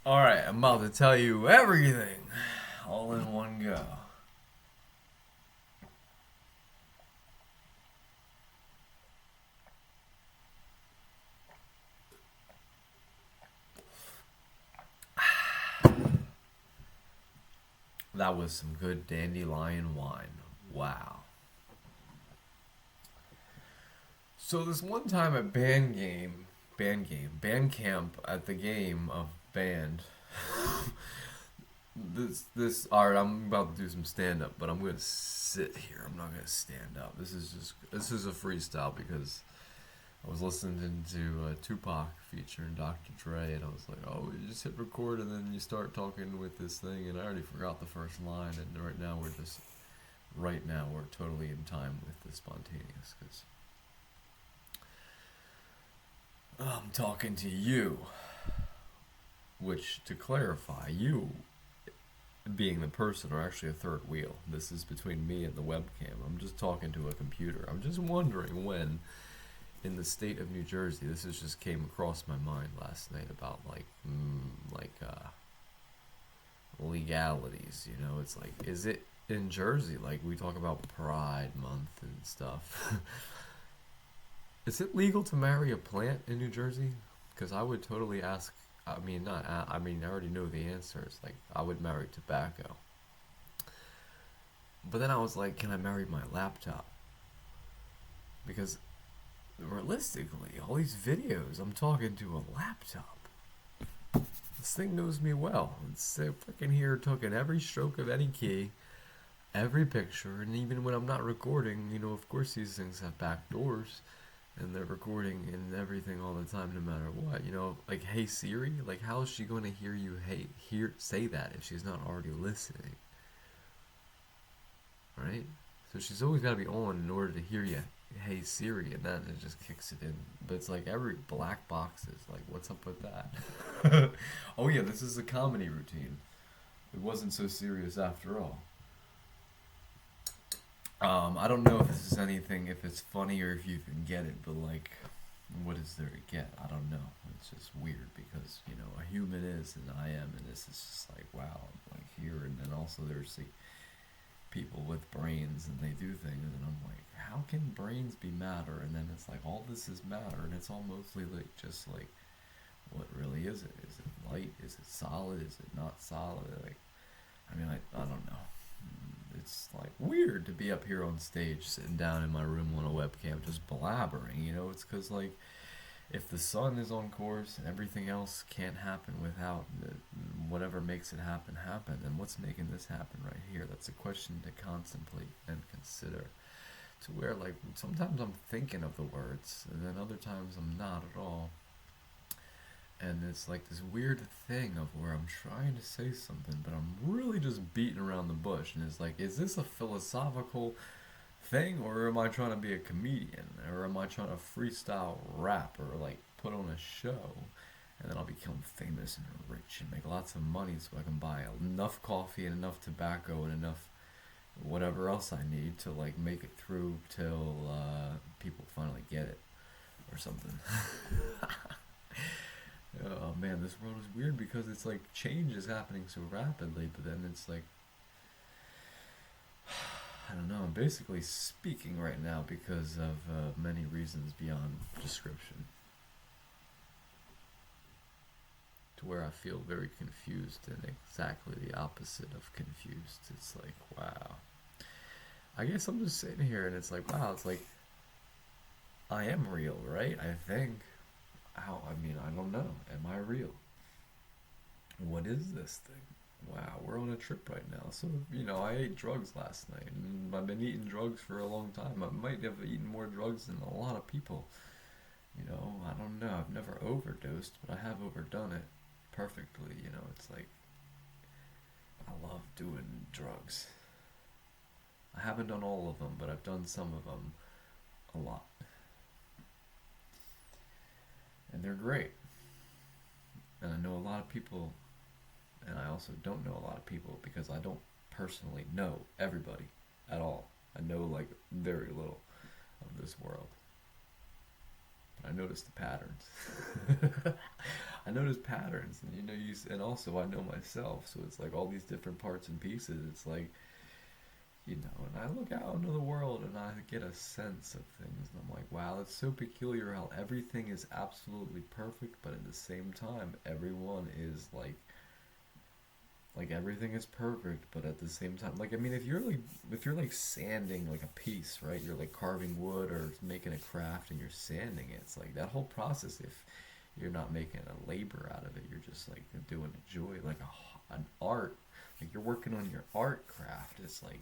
Alright, I'm about to tell you everything all in one go. That was some good dandelion wine. Wow. So this one time at band camp at the game of band. Alright, I'm about to do some stand up, but I'm gonna sit here. I'm not gonna stand up. This is a freestyle because I was listening to Tupac featuring Dr. Dre, and I was like, oh, you just hit record and then you start talking with this thing, and I already forgot the first line, and right now we're totally in time with the spontaneous, because I'm talking to you, which, to clarify, you being the person are actually a third wheel. This is between me and the webcam. I'm just talking to a computer. I'm just wondering when in the state of New Jersey, this has just came across my mind last night about legalities. You know, it's like, is it in Jersey? Like we talk about Pride Month and stuff. Is it legal to marry a plant in New Jersey? Because I would totally ask. I mean, not. I mean, I already know the answer. It's like I would marry tobacco. But then I was like, can I marry my laptop? Because realistically, all these videos, I'm talking to a laptop. This thing knows me well. It's freaking here, taking every stroke of any key, every picture, and even when I'm not recording, you know, of course these things have back doors, and they're recording and everything all the time, no matter what. You know, like, hey Siri, like, how is she going to hear you say that if she's not already listening, right? So she's always got to be on in order to hear you hey Siri, and then it just kicks it in. But it's like every black box is like, what's up with that? Oh yeah, this is a comedy routine. It wasn't so serious after all. I don't know if this is anything, if it's funny or if you can get it, but like, what is there to get? I don't know. It's just weird because, you know, a human is and I am, and this is just like, wow, I'm like here, and then also there's the people with brains and they do things, and I'm like, how can brains be matter? And then it's like, all this is matter, and it's all mostly like, just like, what really is it? Is it light? Is it solid? Is it not solid? Like, I mean, I don't know. It's like weird to be up here on stage, sitting down in my room on a webcam, just blabbering. You know, it's because like, if the sun is on course and everything else can't happen without whatever makes it happen, then what's making this happen right here? That's a question to contemplate and consider. To where like sometimes I'm thinking of the words, and then other times I'm not at all. And it's like this weird thing of where I'm trying to say something, but I'm really just beating around the bush. And it's like, is this a philosophical thing, or am I trying to be a comedian, or am I trying to freestyle rap, or like put on a show, and then I'll become famous and rich and make lots of money so I can buy enough coffee and enough tobacco and enough whatever else I need to like make it through till people finally get it or something. Oh man, this world is weird because it's like change is happening so rapidly, but then it's like, I don't know, I'm basically speaking right now because of many reasons beyond description. To where I feel very confused and exactly the opposite of confused. It's like, wow. I guess I'm just sitting here and it's like, wow, it's like, I am real, right? I think. How? I mean, I don't know. Am I real? What is this thing? Wow, we're on a trip right now. So, you know, I ate drugs last night, and I've been eating drugs for a long time. I might have eaten more drugs than a lot of people. You know, I don't know. I've never overdosed, but I have overdone it perfectly. You know, it's like, I love doing drugs. I haven't done all of them, but I've done some of them a lot. And they're great. And I know a lot of people, and I also don't know a lot of people because I don't personally know everybody at all. I know like very little of this world. I notice the patterns. I notice patterns, and and also I know myself. So it's like all these different parts and pieces. It's like, and I look out into the world and I get a sense of things, and I'm like, wow, it's so peculiar how everything is absolutely perfect, but at the same time, everyone is like everything is perfect, but at the same time, like, I mean, if you're like sanding like a piece, right? You're like carving wood or making a craft and you're sanding it. It's like that whole process. If you're not making a labor out of it, you're just like doing a joy, like an art. Like you're working on your art craft. It's like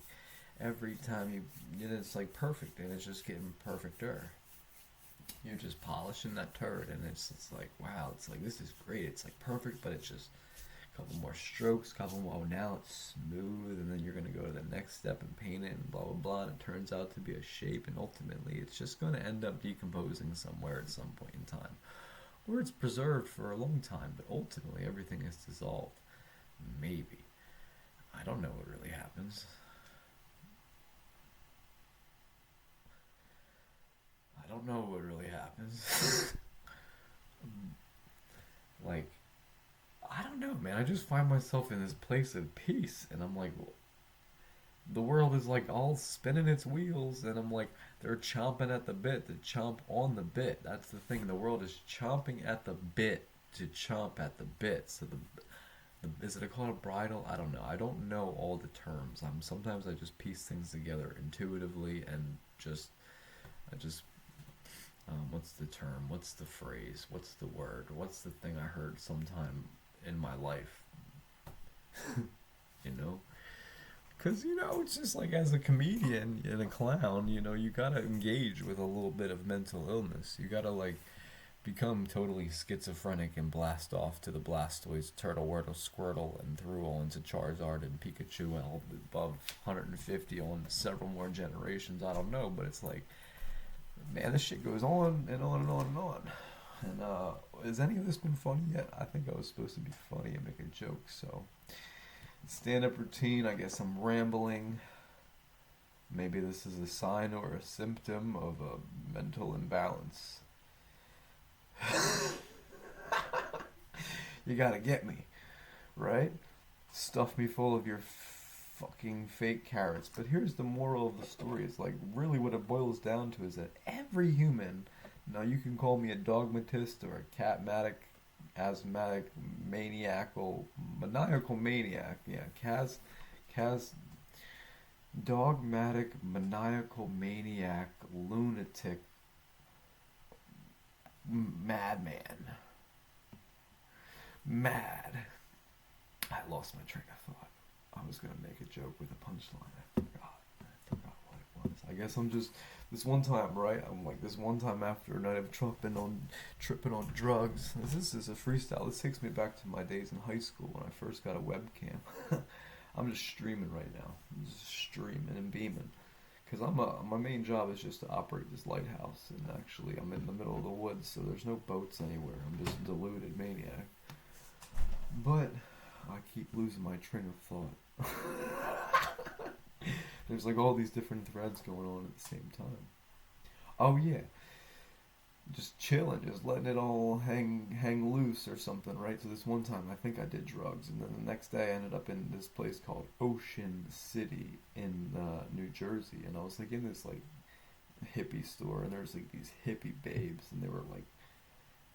every time it's like perfect, and it's just getting perfecter. You're just polishing that turd, and it's like wow. It's like this is great. It's like perfect, but it's just couple more strokes, couple more. Oh, now it's smooth, and then you're gonna go to the next step and paint it, and blah blah blah. And it turns out to be a shape, and ultimately, it's just gonna end up decomposing somewhere at some point in time, or it's preserved for a long time. But ultimately, everything is dissolved. Maybe I don't know what really happens. I don't know what really happens. Like I don't know, man. I just find myself in this place of peace, and I'm like, the world is like all spinning its wheels, and I'm like, they're chomping at the bit to chomp on the bit. That's the thing. The world is chomping at the bit to chomp at the bit. So is it called a bridle? I don't know. I don't know all the terms. Sometimes I just piece things together intuitively and I just what's the term? What's the phrase? What's the word? What's the thing I heard sometime in my life? you know? Because, it's just like as a comedian and a clown, you gotta engage with a little bit of mental illness. You gotta, like, become totally schizophrenic and blast off to the Blastoise, Turtle, Wordle, Squirtle, and through all into Charizard and Pikachu and all above 150 on several more generations. I don't know, but it's like, man, this shit goes on and on and on and on. And has any of this been funny yet? I think I was supposed to be funny and make a joke, so stand-up routine. I guess I'm rambling. Maybe this is a sign or a symptom of a mental imbalance. You gotta get me, right? Stuff me full of your fucking fake carrots. But here's the moral of the story. It's like really what it boils down to is that every human, now you can call me a dogmatist or a catmatic, asthmatic, maniacal maniac. Yeah, dogmatic, maniacal maniac, lunatic, madman. Mad. I lost my train of thought. I was gonna make a joke with a punchline. I forgot what it was. I guess I'm just this one time, right? I'm like this one time after a night of tripping on drugs. This is a freestyle. This takes me back to my days in high school when I first got a webcam. I'm just streaming right now. I'm just streaming and beaming. Because my main job is just to operate this lighthouse, and actually I'm in the middle of the woods, so there's no boats anywhere. I'm just a deluded maniac. But I keep losing my train of thought. There's like all these different threads going on at the same time. Oh yeah, just chilling, just letting it all hang loose or something, right? So this one time I think I did drugs, and then the next day I ended up in this place called Ocean City in New Jersey, and I was like in this like hippie store, and there was like these hippie babes, and they were like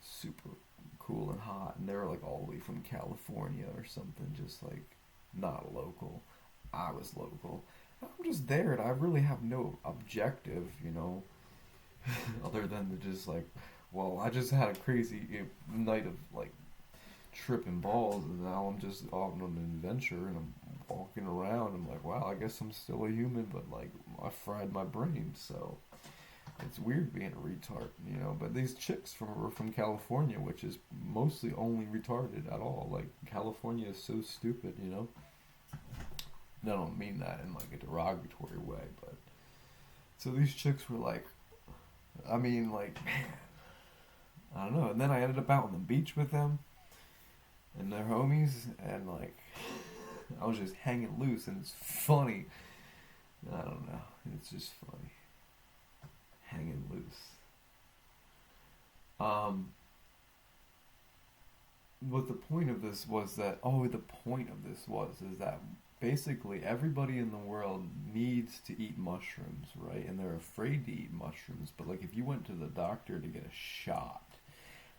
super cool and hot, and they were like all the way from California or something, just like not local. I was local. I'm just there, and I really have no objective, other than to just like, well, I just had a crazy night of like tripping balls, and now I'm just out on an adventure, and I'm walking around. I'm like, wow, I guess I'm still a human, but like I fried my brain, so it's weird being a retard, But these chicks were from California, which is mostly only retarded at all. Like California is so stupid, I don't mean that in like a derogatory way, but so these chicks were like, I mean, like, man, I don't know. And then I ended up out on the beach with them and their homies, and like, I was just hanging loose, and it's funny. I don't know. It's just funny. Hanging loose. Um, but the point of this was that, oh, the point of this was, is that basically everybody in the world needs to eat mushrooms, right? And they're afraid to eat mushrooms. But like if you went to the doctor to get a shot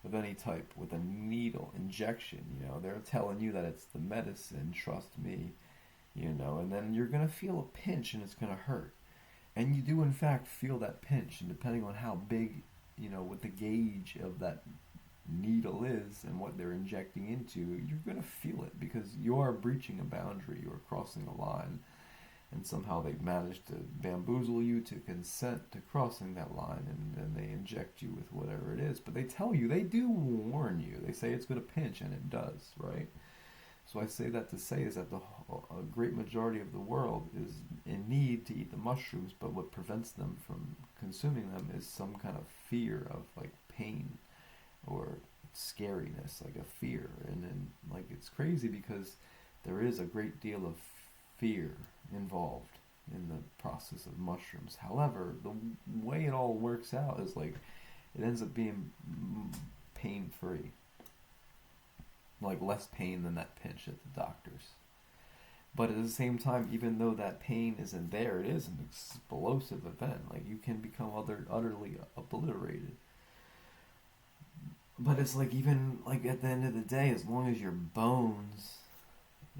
of any type with a needle injection, they're telling you that it's the medicine, trust me, and then you're going to feel a pinch and it's going to hurt. And you do in fact feel that pinch, and depending on how big, what the gauge of that needle is and what they're injecting into, you're going to feel it because you are breaching a boundary, you are crossing a line, and somehow they've managed to bamboozle you to consent to crossing that line, and then they inject you with whatever it is. But they tell you, they do warn you, they say it's going to pinch, and it does, right? So I say that to say is that a great majority of the world is in need to eat the mushrooms, but what prevents them from consuming them is some kind of fear of like pain or scariness, like a fear. And then like it's crazy because there is a great deal of fear involved in the process of mushrooms. However, the way it all works out is like it ends up being pain free, like less pain than that pinch at the doctor's. But at the same time, even though that pain isn't there, it is an explosive event. Like you can become utterly obliterated. But it's like even like at the end of the day, as long as your bones,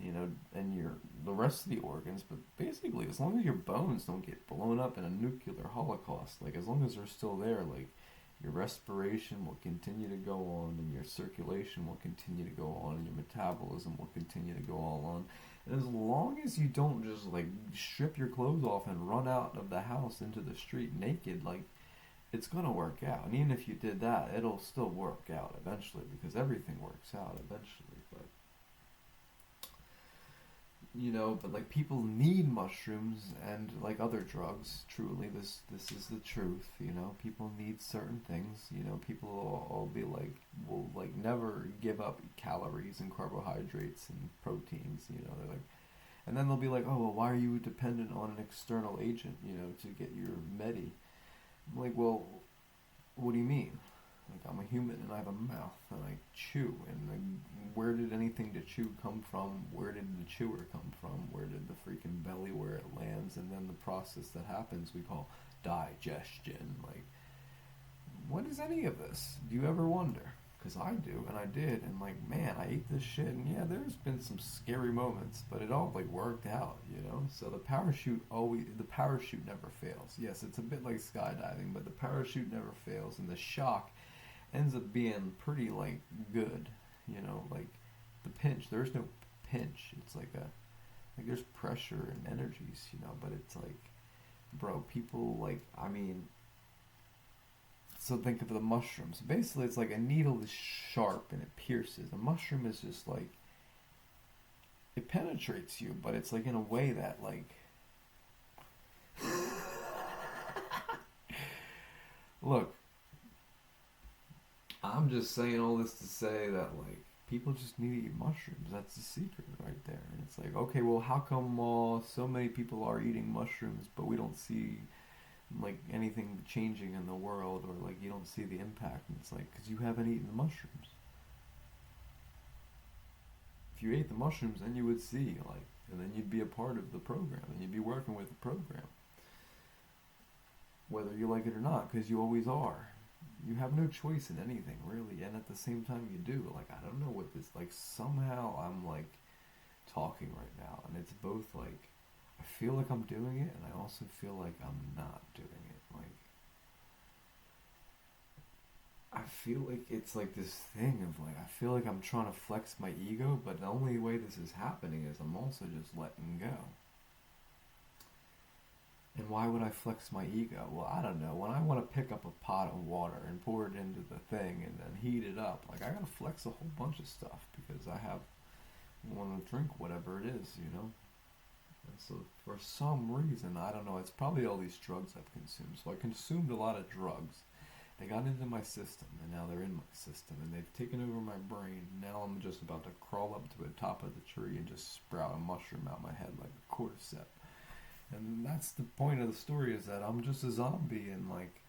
and the rest of the organs, but basically as long as your bones don't get blown up in a nuclear holocaust, like as long as they're still there, like your respiration will continue to go on, and your circulation will continue to go on, and your metabolism will continue to go all on. And as long as you don't just like strip your clothes off and run out of the house into the street naked, like it's gonna work out. And even if you did that, it'll still work out eventually because everything works out eventually. But but like people need mushrooms and like other drugs. Truly, this is the truth. People need certain things. People will be like will like never give up calories and carbohydrates and proteins. They're like, and then they'll be like, oh well, why are you dependent on an external agent? To get your medi. I'm like, well, what do you mean? Like, I'm a human and I have a mouth and I chew. And like, where did anything to chew come from? Where did the chewer come from? Where did the freaking belly where it lands? And then the process that happens we call digestion. Like, what is any of this? Do you ever wonder? Because I do, and I did, and like, man, I ate this shit, and yeah, there's been some scary moments, but it all like worked out. So the parachute never fails. Yes, it's a bit like skydiving, but the parachute never fails, and the shock ends up being pretty like good. Like the pinch, there's no pinch. It's like there's pressure and energies, but it's like, bro, people like, I mean. So think of the mushrooms. Basically, it's like a needle is sharp and it pierces. A mushroom is just like it penetrates you, but it's like in a way that like look, I'm just saying all this to say that like people just need to eat mushrooms. That's the secret right there. And it's like, okay, well, how come so many people are eating mushrooms, but we don't see like anything changing in the world, or like you don't see the impact? And it's like because you haven't eaten the mushrooms. If you ate the mushrooms, then you would see, like, and then you'd be a part of the program, and you'd be working with the program, whether you like it or not, because you always are. You have no choice in anything really, and at the same time you do. Like, I don't know what this, like, somehow I'm like talking right now, and it's both like I feel like I'm doing it, and I also feel like I'm not doing it. Like, I feel like it's like this thing of like, I feel like I'm trying to flex my ego, but the only way this is happening is I'm also just letting go. And why would I flex my ego? Well, I don't know. When I want to pick up a pot of water and pour it into the thing and then heat it up, like, I gotta flex a whole bunch of stuff because I want to drink whatever it is. And so for some reason, I don't know, it's probably all these drugs I've consumed. So I consumed a lot of drugs. They got into my system, and now they're in my system, and they've taken over my brain. Now I'm just about to crawl up to the top of the tree and just sprout a mushroom out my head like a cordyceps. And that's the point of the story, is that I'm just a zombie, and like,